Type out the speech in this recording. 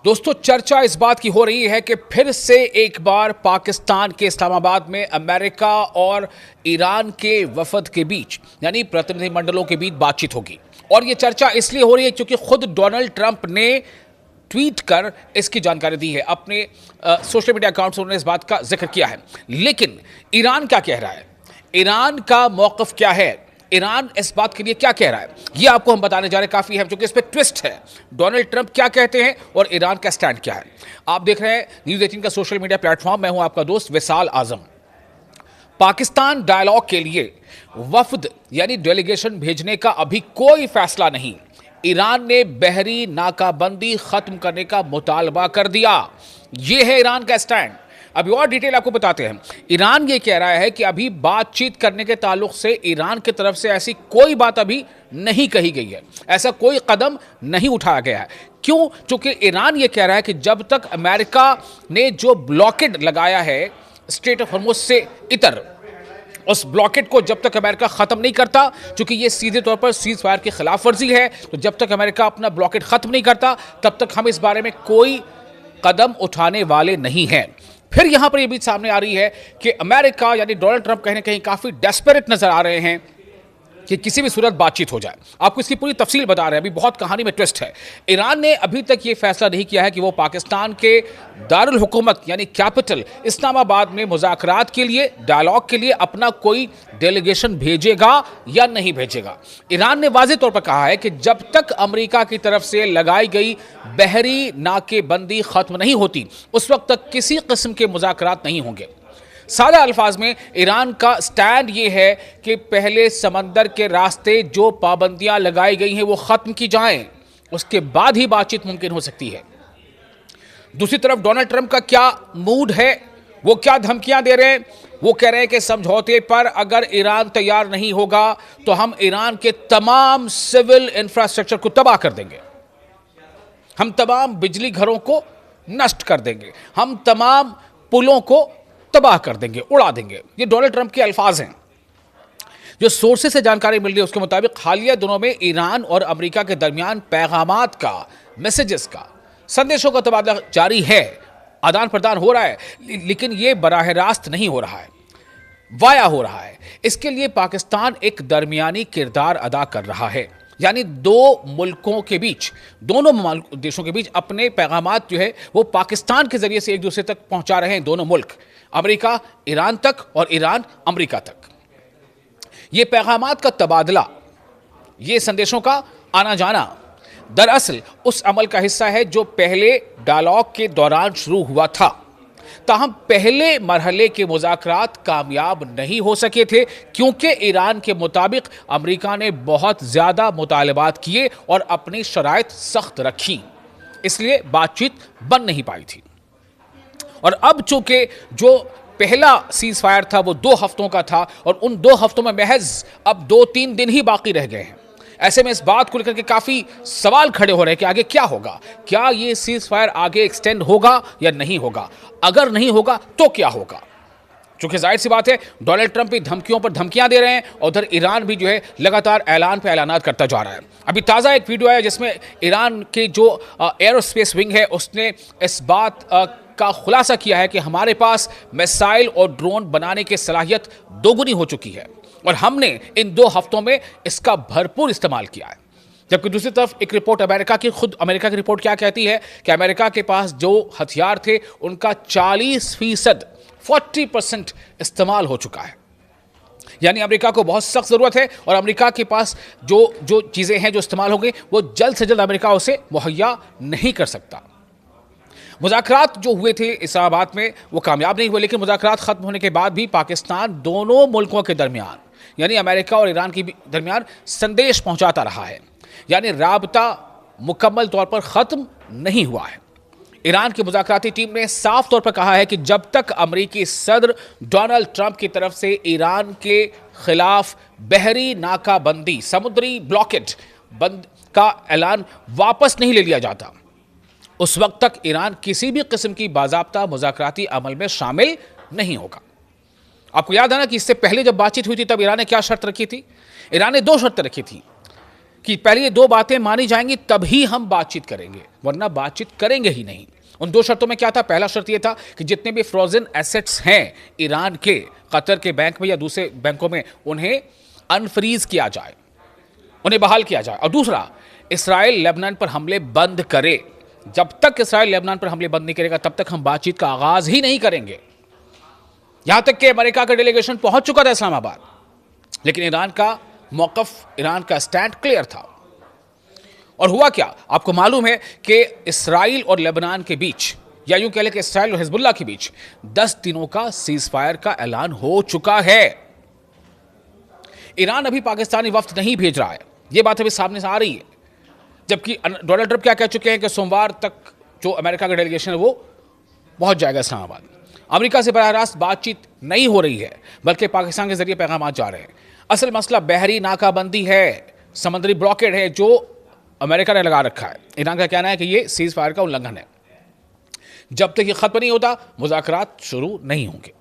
दोस्तों, चर्चा इस बात की हो रही है कि फिर से एक बार पाकिस्तान के इस्लामाबाद में अमेरिका और ईरान के वफद के बीच यानी प्रतिनिधिमंडलों के बीच बातचीत होगी। और ये चर्चा इसलिए हो रही है क्योंकि खुद डोनाल्ड ट्रंप ने ट्वीट कर इसकी जानकारी दी है। अपने सोशल मीडिया अकाउंट से उन्होंने इस बात का जिक्र किया है। लेकिन ईरान क्या कह रहा है, ईरान का मौक़िफ़ क्या है, ईरान इस बात के लिए क्या कह रहा है, ये आपको हम बताने जा रहे हैं। काफ़ी है क्योंकि इस पर ट्विस्ट है। डोनाल्ड ट्रंप क्या कहते हैं और ईरान का स्टैंड क्या है। आप देख रहे हैं न्यूज़ 18 का सोशल मीडिया प्लेटफॉर्म। मैं हूं आपका दोस्त विशाल आजम। पाकिस्तान डायलॉग के लिए वफद यानी डेलीगेशन भेजने का अभी कोई फैसला नहीं। ईरान ने बहरी नाकाबंदी खत्म करने का मुतालबा कर दिया। यह है ईरान का स्टैंड। अभी और डिटेल आपको बताते हैं। ईरान ये कह रहा है कि अभी बातचीत करने के ताल्लुक से ईरान की तरफ से ऐसी कोई बात अभी नहीं कही गई है, ऐसा कोई कदम नहीं उठाया गया है। क्यों? क्योंकि ईरान ये कह रहा है कि जब तक अमेरिका ने जो ब्लॉकेड लगाया है स्ट्रेट ऑफ हॉर्मुज़ से इतर, उस ब्लॉकेट को जब तक अमेरिका ख़त्म नहीं करता, क्योंकि ये सीधे तौर पर सीज़ फायर की खिलाफ वर्जी है, तो जब तक अमेरिका अपना ब्लॉकेट ख़त्म नहीं करता तब तक हम इस बारे में कोई कदम उठाने वाले नहीं हैं। फिर यहां पर यह भी सामने आ रही है कि अमेरिका यानी डोनाल्ड ट्रंप कहीं ना कहीं काफ़ी डेस्परेट नज़र आ रहे हैं कि किसी भी सूरत बातचीत हो जाए। आपको इसकी पूरी तफसील बता रहे हैं। अभी बहुत कहानी में ट्विस्ट है। ईरान ने अभी तक ये फैसला नहीं किया है कि वो पाकिस्तान के दारुल हुकूमत यानी कैपिटल इस्लामाबाद में मुज़ाकरात के लिए, डायलॉग के लिए अपना कोई डेलीगेशन भेजेगा या नहीं भेजेगा। ईरान ने वाज़ेह तौर पर कहा है कि जब तक अमेरिका की तरफ से लगाई गई बहरी नाकेबंदी ख़त्म नहीं होती उस वक्त तक किसी किस्म के मुज़ाकरात नहीं होंगे। सादा अल्फाज में ईरान का स्टैंड ये है कि पहले समंदर के रास्ते जो पाबंदियां लगाई गई हैं वो ख़त्म की जाएं, उसके बाद ही बातचीत मुमकिन हो सकती है। दूसरी तरफ डोनाल्ड ट्रंप का क्या मूड है, वो क्या धमकियां दे रहे हैं। वो कह रहे हैं कि समझौते पर अगर ईरान तैयार नहीं होगा तो हम ईरान के तमाम सिविल इंफ्रास्ट्रक्चर को तबाह कर देंगे, हम तमाम बिजली घरों को नष्ट कर देंगे, हम तमाम पुलों को तबाह कर देंगे, उड़ा देंगे। ये डोनाल्ड ट्रंप के अल्फाज हैं। जो सोर्सेस से जानकारी मिल रही है उसके मुताबिक हालिया दिनों में ईरान और अमेरिका के दरमियान पैगामात का, मैसेजेस का, संदेशों का तबादला जारी है, आदान प्रदान हो रहा है, लेकिन ये बराह रास्त नहीं हो रहा है, वाया हो रहा है। इसके लिए पाकिस्तान एक दरमियानी किरदार अदा कर रहा है। यानी दो मुल्कों के बीच, दोनों देशों के बीच अपने पैगामात जो है वो पाकिस्तान के जरिए से एक दूसरे तक पहुंचा रहे हैं। दोनों मुल्क, अमेरिका ईरान तक और ईरान अमेरिका तक। ये पैगामात का तबादला, ये संदेशों का आना जाना दरअसल उस अमल का हिस्सा है जो पहले डायलॉग के दौरान शुरू हुआ था। ताहम पहले मरहले के मुज़ाकरात कामयाब नहीं हो सके थे क्योंकि ईरान के मुताबिक अमेरिका ने बहुत ज़्यादा मुतालबात किए और अपनी शराइत सख्त रखी, इसलिए बातचीत बन नहीं पाई थी। और अब चूंकि जो पहला सीज़ फायर था वो 2 हफ्तों का था और उन 2 हफ्तों में महज अब 2-3 दिन ही बाकी रह गए हैं। ऐसे में इस बात को लेकर के काफ़ी सवाल खड़े हो रहे हैं कि आगे क्या होगा, क्या ये सीज़ फायर आगे एक्सटेंड होगा या नहीं होगा, अगर नहीं होगा तो क्या होगा। चूंकि जाहिर सी बात है डोनाल्ड ट्रंप भी धमकियों पर धमकियां दे रहे हैं और उधर ईरान भी जो है लगातार ऐलान पे ऐलानात करता जा रहा है। अभी ताज़ा एक वीडियो है जिसमें ईरान के जो एरोस्पेस विंग है उसने इस बात का खुलासा किया है कि हमारे पास मिसाइल और ड्रोन बनाने की सलाहियत दोगुनी हो चुकी है और हमने इन 2 हफ्तों में इसका भरपूर इस्तेमाल किया है। जबकि दूसरी तरफ एक रिपोर्ट खुद अमेरिका की रिपोर्ट क्या कहती है कि अमेरिका के पास जो हथियार थे उनका 40% इस्तेमाल हो चुका है। यानी अमेरिका को बहुत सख्त ज़रूरत है और अमेरिका के पास जो चीज़ें हैं जो इस्तेमाल हो गई वो जल्द से जल्द अमेरिका उसे मुहैया नहीं कर सकता। मुज़ाकरात जो हुए थे इस्लामाबाद में वो कामयाब नहीं हुए, लेकिन मुज़ाकरात ख़त्म होने के बाद भी पाकिस्तान दोनों मुल्कों के दरमियान यानी अमेरिका और ईरान के दरमियान संदेश पहुंचाता रहा है। यानी राबता मुकम्मल तौर पर ख़त्म नहीं हुआ है। ईरान की मुज़ाकराती टीम ने साफ तौर पर कहा है कि जब तक अमेरिकी सदर डोनाल्ड ट्रंप की तरफ से ईरान के खिलाफ बहरी नाकाबंदी, समुद्री ब्लॉकेट बंद का ऐलान वापस नहीं ले लिया जाता उस वक्त तक ईरान किसी भी किस्म की बाज़ाब्ता मुज़ाकराती अमल में शामिल नहीं होगा। आपको याद है ना कि इससे पहले जब बातचीत हुई थी तब ईरान ने क्या शर्त रखी थी? ईरान ने 2 शर्तें रखी थी कि पहले ये दो बातें मानी जाएंगी तभी हम बातचीत करेंगे, वरना बातचीत करेंगे ही नहीं। उन दो शर्तों में क्या था? पहला शर्त यह था कि जितने भी फ्रोजन एसेट्स हैं ईरान के, कतर के बैंक में या दूसरे बैंकों में, उन्हें अनफ्रीज किया जाए, उन्हें बहाल किया जाए। और दूसरा, इसराइल लेबनान पर हमले बंद करे। जब तक इसराइल लेबनान पर हमले बंद नहीं करेगा तब तक हम बातचीत का आगाज ही नहीं करेंगे। यहां तक कि अमेरिका का डेलीगेशन पहुंच चुका था इस्लामाबाद, लेकिन ईरान का मौकफ, ईरान का स्टैंड क्लियर था। और हुआ क्या? आपको मालूम है कि इसराइल और लेबनान के बीच, या यूं कह लें कि इसराइल और हिजबुल्लाह के बीच 10 दिनों का सीज फायर का ऐलान हो चुका है। ईरान अभी पाकिस्तानी वफ्द नहीं भेज रहा है, यह बात अभी सामने से आ रही है, जबकि डोनाल्ड ट्रंप क्या कह चुके हैं कि सोमवार तक जो अमेरिका का डेलीगेशन है वो पहुंच जाएगा इस्लामाबाद। अमेरिका से बराह रास्त बातचीत नहीं हो रही है, बल्कि पाकिस्तान के जरिए पैगाम जा रहे हैं। असल मसला बहरी नाकाबंदी है, समुद्री ब्लॉकेड है जो अमेरिका ने लगा रखा है। ईरान का कहना है कि यह सीज फायर का उल्लंघन है। जब तक ये खत्म नहीं होता मुज़ाकरात शुरू नहीं होंगे।